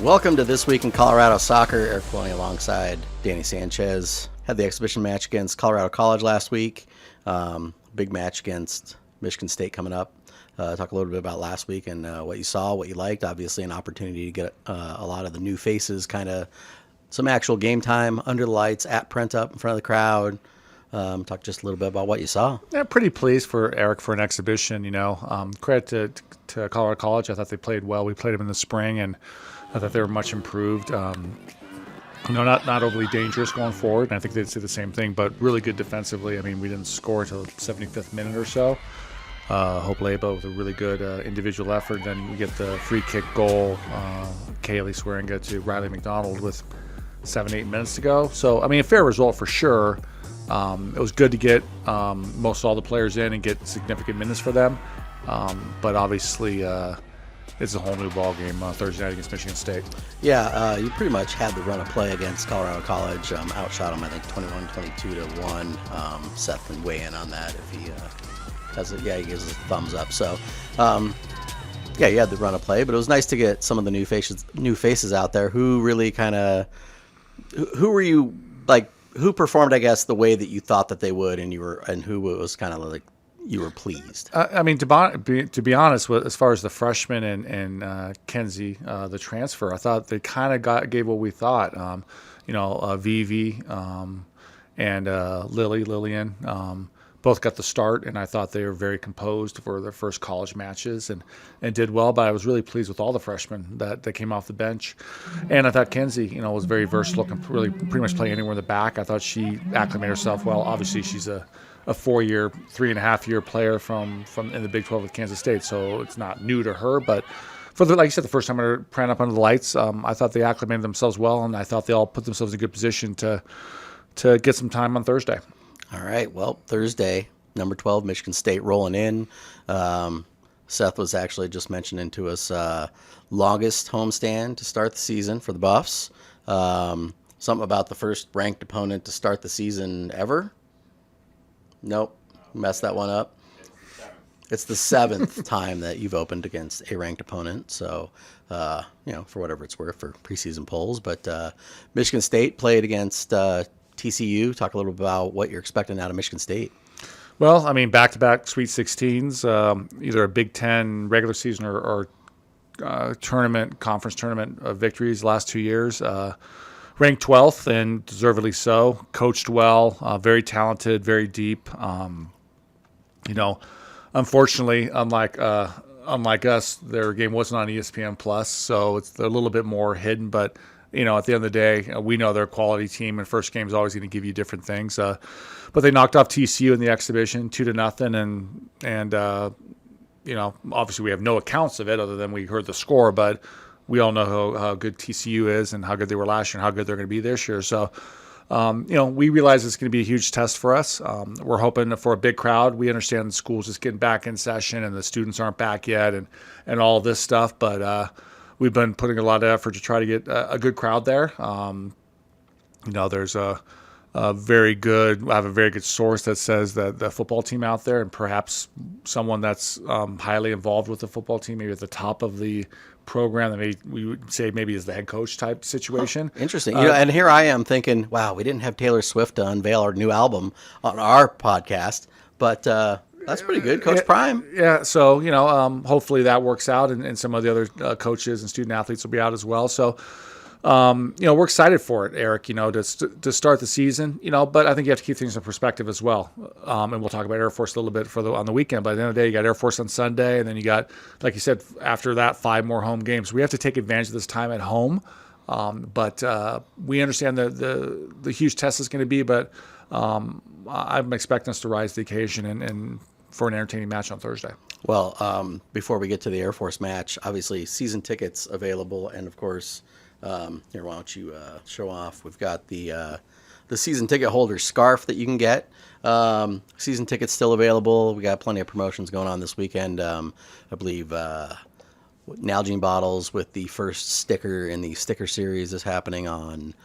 Welcome to This Week in Colorado Soccer. Eric Floney alongside Danny Sanchez. Had the exhibition match against Colorado College last week. Big match against Michigan State coming up. Talk a little bit about last week and what you saw, what you liked. Obviously an opportunity to get a lot of the new faces, kind of some actual game time under the lights at Prent Up in front of the crowd. Talk just a little bit about what you saw. Yeah, pretty pleased for Eric for an exhibition. Credit to Colorado College. I thought they played well. We played them in the spring, and I thought they were much improved. Not overly dangerous going forward. And I think they'd say the same thing, but really good defensively. I mean, we didn't score until the 75th minute or so. Hope Leba with a really good individual effort. Then we get the free kick goal. Kaylee Swearinga to Riley McDonald with 7-8 minutes to go. So, I mean, a fair result for sure. It was good to get most all the players in and get significant minutes for them. But obviously, it's a whole new ball game Thursday night against Michigan State. Yeah, you pretty much had the run of play against Colorado College. Outshot him, I think, 21-22 to 1. Seth can weigh in on that if he has it. Yeah, he gives us a thumbs up. So, yeah, you had the run of play, but it was nice to get some of the new faces out there. Who really kind of, who were you like? Who performed, I guess, the way that you thought that they would, and who was kind of like you were pleased? I mean, to be honest, as far as the freshman and Kenzie, the transfer, I thought they kind of gave what we thought. Vivi and Lillian both got the start, and I thought they were very composed for their first college matches and did well. But I was really pleased with all the freshmen that came off the bench, and I thought Kenzie, was very versatile, can really pretty much play anywhere in the back. I thought she acclimated herself well. Obviously, she's a 4-year, 3.5-year player from in the Big 12 with Kansas State, so it's not new to her. But like you said, the first time they ran up under the lights, I thought they acclimated themselves well, and I thought they all put themselves in a good position to get some time on Thursday. All right. Well, Thursday, number 12, Michigan State rolling in. Seth was actually just mentioning to us longest homestand to start the season for the Buffs. Something about the first ranked opponent to start the season ever. Nope. Messed that one up. It's the 7th time that you've opened against a ranked opponent. So, for whatever it's worth for preseason polls. But Michigan State played against TCU. Talk a little bit about what you're expecting out of Michigan State. Well, I mean, back-to-back Sweet 16s, either a Big Ten regular season or conference tournament victories the last 2 years. Ranked 12th and deservedly so. Coached well, very talented, very deep. Unfortunately, unlike us, their game wasn't on ESPN Plus, so it's a little bit more hidden. But at the end of the day, we know they're a quality team, and first game is always going to give you different things. But they knocked off TCU in the exhibition 2-0, and obviously we have no accounts of it other than we heard the score, but we all know how good TCU is and how good they were last year and how good they're going to be this year. So, we realize it's going to be a huge test for us. We're hoping for a big crowd. We understand the school's just getting back in session and the students aren't back yet and all this stuff, but we've been putting a lot of effort to try to get a good crowd there. There's I have a very good source that says that the football team out there, and perhaps someone that's highly involved with the football team, maybe at the top of the program, that we would say maybe is the head coach type situation. Interesting. And here I am thinking, wow, we didn't have Taylor Swift to unveil our new album on our podcast, but that's pretty good, Coach Prime. Yeah, so, hopefully that works out, and some of the other coaches and student athletes will be out as well. So, we're excited for it, Eric, to start the season, but I think you have to keep things in perspective as well. And we'll talk about Air Force a little bit on the weekend, but at the end of the day, you got Air Force on Sunday, and then you got, like you said, after that, 5 more home games. We have to take advantage of this time at home. But we understand the huge test is going to be, but I'm expecting us to rise to the occasion and for an entertaining match on Thursday. Well, before we get to the Air Force match, obviously season tickets available, and of course, here, why don't you show off? We've got the season ticket holder scarf that you can get. Season tickets still available. We got plenty of promotions going on this weekend. I believe Nalgene bottles with the first sticker in the sticker series is happening on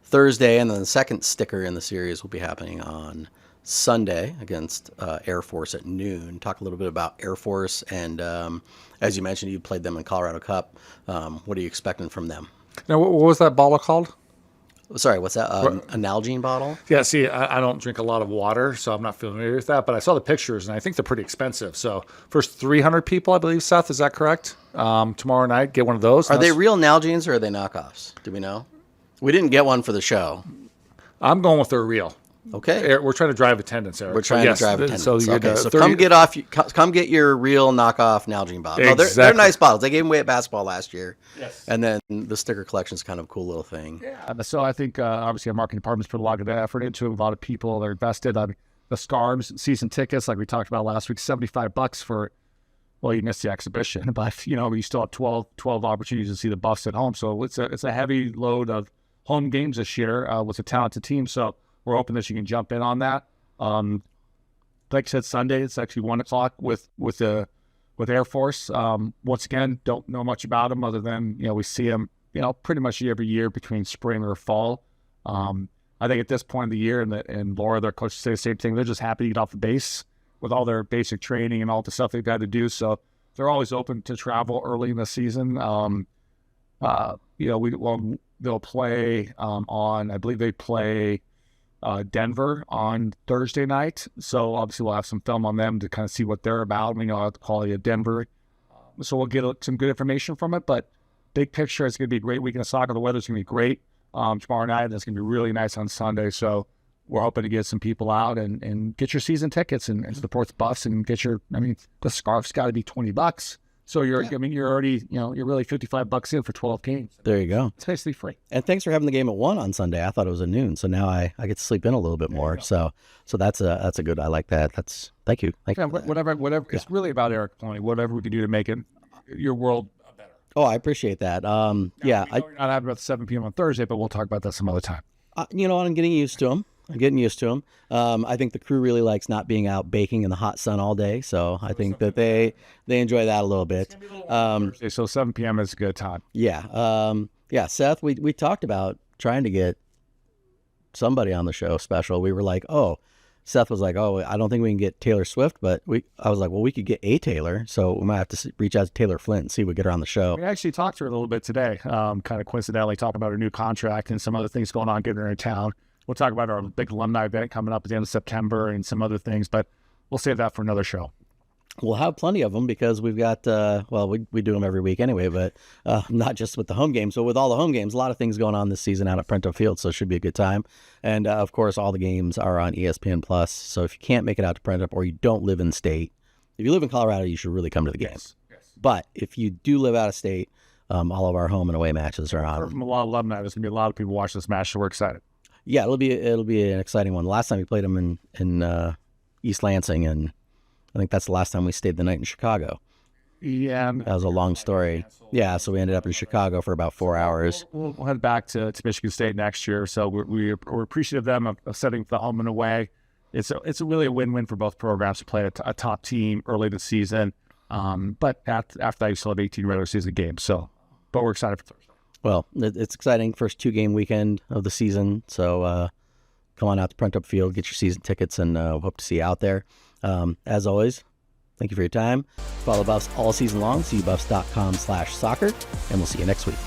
Thursday, and then the second sticker in the series will be happening on Sunday against Air Force at noon. Talk a little bit about Air Force, and as you mentioned, you played them in Colorado Cup. What are you expecting from them? Now, what was that bottle called? Sorry, what's that? A Nalgene bottle? Yeah, see, I don't drink a lot of water, so I'm not familiar with that. But I saw the pictures, and I think they're pretty expensive. So first 300 people, I believe, Seth, is that correct? Tomorrow night, get one of those. Are they real Nalgenes or are they knockoffs? Do we know? We didn't get one for the show. I'm going with their real. Okay. We're trying to drive attendance, Eric. We're trying to drive attendance. So, you okay, get, so 30, come get your real knockoff Nalgene bottle. No, Exactly. they're nice bottles. They gave them away at basketball last year. Yes. And then the sticker collection is kind of a cool little thing. Yeah. So I think obviously our marketing department's put a lot of effort into it. A lot of people are invested. The scarves, season tickets, like we talked about last week, $75 for. Well, you missed the exhibition, but you still have 12 opportunities to see the Buffs at home. So it's a heavy load of home games this year with a talented team. So we're hoping that you can jump in on that. Like I said, Sunday it's actually 1:00 with Air Force. Once again, don't know much about them other than we see them pretty much every year between spring or fall. I think at this point of the year, and Laura, their coach, say the same thing. They're just happy to get off the base with all their basic training and all the stuff they've had to do. So they're always open to travel early in the season. They'll play on. I believe they play Denver on Thursday night. So obviously we'll have some film on them to kind of see what they're about. We know the quality of Denver. So we'll get some good information from it. But big picture, it's going to be a great weekend of soccer. The weather's going to be great tomorrow night. And it's going to be really nice on Sunday. So we're hoping to get some people out and get your season tickets and support the Buffs and get the scarf's got to be $20. So you're already, you're really $55 in for 12 games. There you go. It's basically free. And thanks for having the game at 1 on Sunday. I thought it was at noon, so now I get to sleep in a little bit more. So that's a good. I like that. Thank you. Yeah, whatever. Yeah. It's really about Eric Pony. Whatever we can do to make it your world better. Oh, I appreciate that. You're not having about 7 p.m. on Thursday, but we'll talk about that some other time. I'm getting used to them. I think the crew really likes not being out baking in the hot sun all day, so I think that they enjoy that a little bit. So 7 p.m. is a good time. Yeah. Seth, we talked about trying to get somebody on the show special. We were like, Seth was like, I don't think we can get Taylor Swift, but I was like, well, we could get a Taylor, so we might have to reach out to Taylor Flint and see if we get her on the show. We actually talked to her a little bit today, kind of coincidentally talking about her new contract and some other things going on, getting her in town. We'll talk about our big alumni event coming up at the end of September and some other things, but we'll save that for another show. We'll have plenty of them because we've got, we do them every week anyway, but not just with the home games. So with all the home games, a lot of things going on this season out at Prento Field, so it should be a good time. And, of course, all the games are on ESPN+. So if you can't make it out to Prento or you don't live in state, if you live in Colorado, you should really come to the game. Yes. But if you do live out of state, all of our home and away matches are on. From a lot of alumni, there's going to be a lot of people watching this match, so we're excited. Yeah, it'll be an exciting one. The last time we played them in East Lansing, and I think that's the last time we stayed the night in Chicago. Yeah. That was a long story. Yeah, so we ended up in Chicago for about 4 hours. We'll head back to Michigan State next year, so we're appreciative of them of setting the home and away. It's really a win-win for both programs to play a top team early this season, but after that you still have 18 regular season games. But we're excited for Thursday. Well, it's exciting. First 2-game weekend of the season. So come on out to Prento Field, get your season tickets, and hope to see you out there. As always, thank you for your time. Follow Buffs all season long. See buffs.com/soccer, and we'll see you next week.